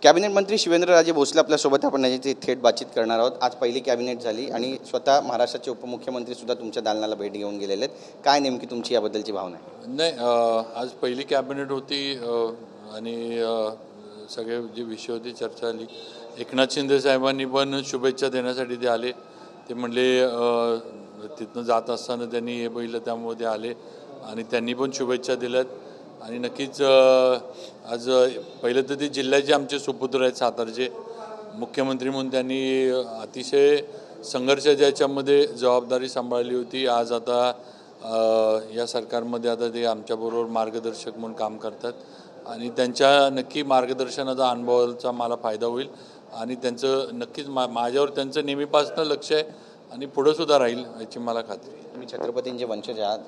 Cabinet मंत्री शिवेंद्रराजे भोसले आपल्यासोबत आपण याची थेट बातचीत करणार आहोत। आज पहिली कॅबिनेट झाली आणि स्वतः महाराष्ट्राचे उपमुख्यमंत्री सुद्धा तुमच्या दालनाला भेट घेऊन गेलेले आहेत। काय नेमकी तुमची याबद्दलची भावना आहे? नाही, आज पहिली कॅबिनेट होती आणि सगळे जे विषय होते चर्चा झाली। एकनाथ शिंदे साहेबांनी पण शुभेच्छा देण्यासाठी ते आले। ते म्हणले तिथनं जात असताना त्यांनी हे बघितलं त्यामुळे ते आले आणि त्यांनी पण शुभेच्छा दिल्यात। आणि नक्कीच आज पहिलं तर ते जिल्ह्याचे आमचे सुपुत्र आहेत सातारचे मुख्यमंत्री म्हणून त्यांनी अतिशय संघर्षाच्या याच्यामध्ये जबाबदारी सांभाळली होती। आज आता या सरकारमध्ये आता ते आमच्याबरोबर मार्गदर्शक म्हणून काम करतात आणि त्यांच्या नक्की मार्गदर्शनाचा अनुभवाचा मला फायदा होईल आणि त्यांचं नक्कीच माझ्यावर त्यांचं नेहमीपासून लक्ष आहे आणि पुढे सुद्धा राहील याची मला खात्री आहे। तुम्ही छत्रपतींचे वंशज आहात,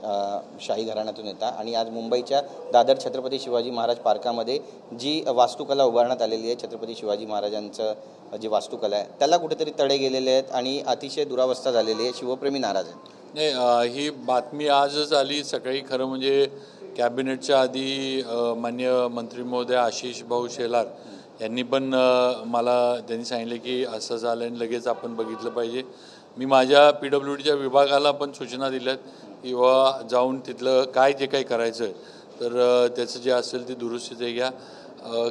शाही घराण्यातून येता आणि आज मुंबईच्या दादर छत्रपती शिवाजी महाराज पार्कामध्ये जी वास्तुकला उभारण्यात आलेली आहे, छत्रपती शिवाजी महाराजांचं जी वास्तुकला आहे त्याला कुठेतरी तडे गेलेले आहेत आणि अतिशय दुरावस्था झालेली आहे, शिवप्रेमी नाराज आहेत। नाही, ही बातमी आजच आली सकाळी। खरं म्हणजे कॅबिनेटच्या आधी माननीय मंत्री महोदय आशिष भाऊ शेलार यांनी पण त्यांनी सांगितले की असं झालं आणि लगेच आपण बघितलं पाहिजे। मी माझ्या PWDच्या विभागाला पण सूचना दिल्यात किंवा जाऊन तिथलं काय जे काही करायचं आहे तर त्याचं जे असेल ते दुरुस्तीचं घ्या।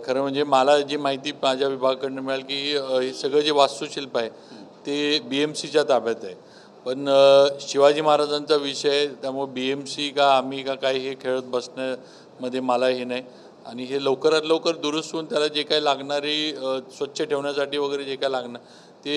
खरं म्हणजे मला जी माहिती माझ्या विभागाकडून मिळाली की हे सगळं जे वास्तुशिल्प आहे ते BMCच्या ताब्यात आहे, पण शिवाजी महाराजांचा विषय आहे त्यामुळे BMC का आम्ही का काय हे खेळत बसण्यामध्ये मला हे नाही आणि हे लवकरात लवकर दुरुस्त होऊन त्याला जे काही लागणारी स्वच्छ ठेवण्यासाठी वगैरे जे काय लागणार ते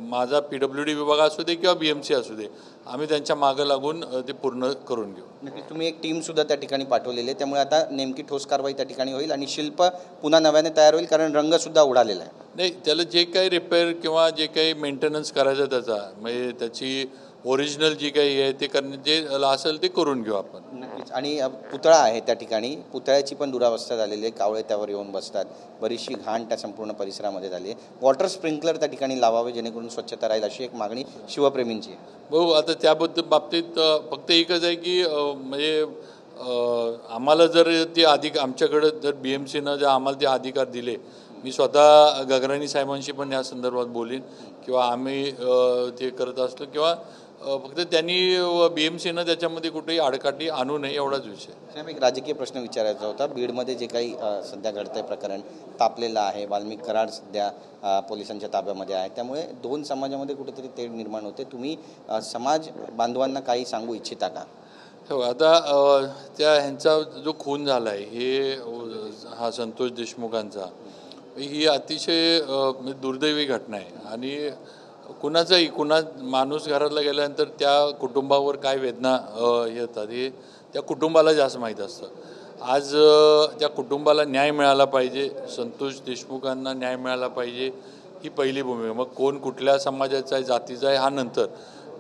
माझा PWD विभाग असू दे किंवा BMC असू दे आम्ही त्यांच्या मागं लागून ते पूर्ण करून घेऊ। नक्कीच तुम्ही एक टीमसुद्धा त्या ठिकाणी पाठवलेली आहे, त्यामुळे आता नेमकी ठोस कारवाई त्या ठिकाणी होईल आणि शिल्प पुन्हा नव्याने तयार होईल, कारण रंगसुद्धा उडालेला आहे। नाही, त्याला जे काही रिपेअर किंवा जे काही मेंटेनन्स करायचं त्याचा म्हणजे त्याची ओरिजिनल जी काही आहे ते करणे जे असेल ते करून घेऊ आपण। नक्कीच। आणि पुतळा आहे त्या ठिकाणी, पुतळ्याची पण दुरावस्था झालेली आहे, कावळे त्यावर येऊन बसतात, बरीचशी घाण त्या संपूर्ण परिसरामध्ये झाली आहे। वॉटर स्प्रिंकलर त्या ठिकाणी लावावे जेणेकरून स्वच्छता राहील अशी एक मागणी शिवप्रेमींची आहे। भाऊ, आता त्याबद्दल बाबतीत फक्त एकच आहे की म्हणजे आम्हाला जर ते आमच्याकडे जर BMCनं जर आम्हाला ते अधिकार दिले, मी स्वतः गगराणी साहेबांशी पण या संदर्भात बोलीन किंवा आम्ही ते करत असलो किंवा फक्त त्यांनी BMCनं त्याच्यामध्ये कुठेही आडकाठी आणू नये एवढाच विषय। साहेब, एक राजकीय प्रश्न विचारायचा होता। बीडमध्ये जे काही सध्या घडतंय प्रकरण तापलेलं आहे, वाल्मिक कराड सध्या पोलिसांच्या ताब्यामध्ये आहे, त्यामुळे दोन समाजामध्ये कुठेतरी तेढ निर्माण होते। तुम्ही समाज बांधवांना काही सांगू इच्छिता का? हो, आता त्या ह्यांचा जो खून झाला आहे हे हा संतोष देशमुखांचा, ही अतिशय दुर्दैवी घटना आहे आणि कुणा माणूस घरातला गेल्यानंतर त्या कुटुंबावर काय वेदना येतात हे त्या कुटुंबाला जास्त माहीत असतं। आज त्या कुटुंबाला न्याय मिळाला पाहिजे, संतोष देशमुखांना न्याय मिळाला पाहिजे, ही पहिली भूमिका। मग कोण कुठल्या समाजाचा आहे जातीचा आहे हा नंतर,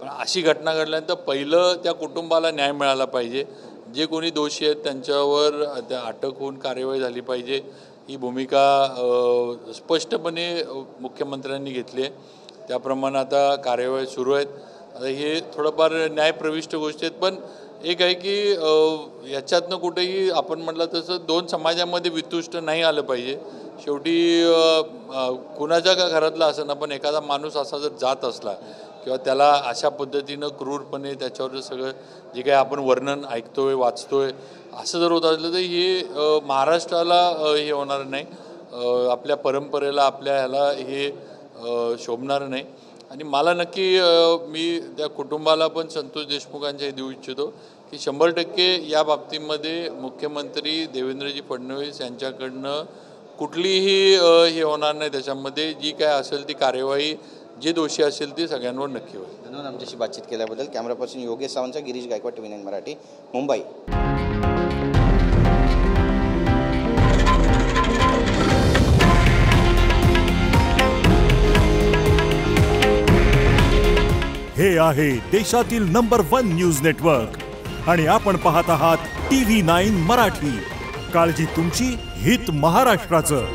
पण अशी घटना घडल्यानंतर पहिलं त्या कुटुंबाला न्याय मिळाला पाहिजे। जे कोणी दोषी आहेत त्यांच्यावर त्या अटक होऊन कार्यवाही झाली पाहिजे, ही भूमिका स्पष्टपणे मुख्यमंत्र्यांनी घेतली आहे। त्याप्रमाणे आता कार्यवाही सुरू आहेत। आता हे थोडंफार न्यायप्रविष्ट गोष्टी आहेत, पण एक आहे की याच्यातनं कुठेही आपण म्हटलं तसं दोन समाजामध्ये वितुष्ट नाही आलं पाहिजे। शेवटी कुणाच्या का घरातला असं ना, पण एखादा माणूस असा जर जात असला किंवा त्याला अशा पद्धतीनं क्रूरपणे त्याच्यावर सगळं जे काही आपण वर्णन ऐकतोय वाचतोय असं जर होत असलं तर हे महाराष्ट्राला हे होणार नाही, आपल्या परंपरेला आपल्या ह्याला हे शोभणार नाही। आणि मला नक्की मी त्या कुटुंबाला पण संतोष देशमुखांच्या देऊ इच्छितो की 100% या बाबतीमध्ये मुख्यमंत्री देवेंद्रजी फडणवीस यांच्याकडनं कुठलीही हे होणार नाही, त्याच्यामध्ये जी काय असेल ती कार्यवाही जे दोषी असेल ते सगळ्यांवर नक्की होईल। धन्यवाद आमच्याशी बातचीत केल्याबद्दल। Camera person Yogesh Sawant, Girish Gaikwad, TV9 Marathi, Mumbai. हे आहे देशातील नंबर 1 न्यूज नेटवर्क आणि आपण पाहत आहात TV9 मराठी। काळजी तुमची, हित महाराष्ट्राचं।